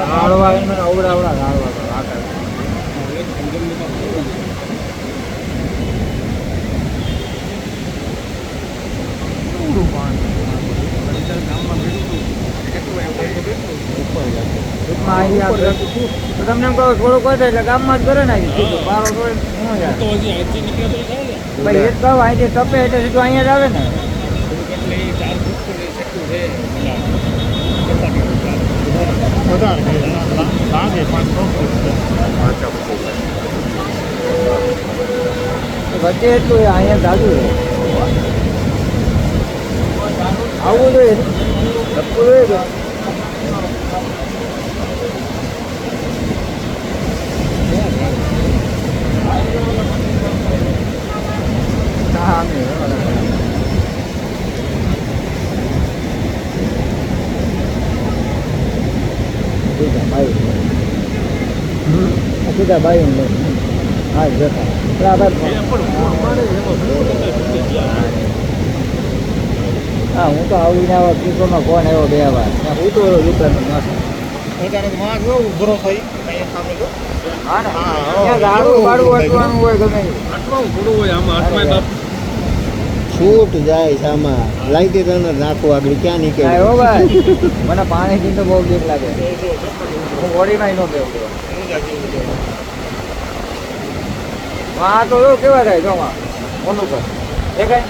રાળવા એને અવડા અવડા રાળવા તો આ કરે. ટૂંકમાં અહીંયા તો તમને એમ કહો થોડુંક વધે એટલે ગામમાં જ કરે ને સીધું બારો તોડે શું જાય ભાઈ એ જ કહું અહીંથી ટપે એટલે સીધું અહીંયા જ આવે ને. વચ્ચે એટલું અહીંયા જાજુ છે આવવું જોઈએ ટપકું જોઈએ. હા સીધા ભાઈ હા જતા હા હું તો આવીને આવા કિશોરમાં ફોન આવ્યો 2 વાર હું તો દુકાનનો છૂટ જાય સામા લાઈટી રનર નાખું આગળ ક્યાં નીકળે ભાઈ મને પાણીથી તો બહુ બીક લાગે હું બોડીમાં નો બેવ હા તો કેવા થાય જો ઓલું કર દેખાય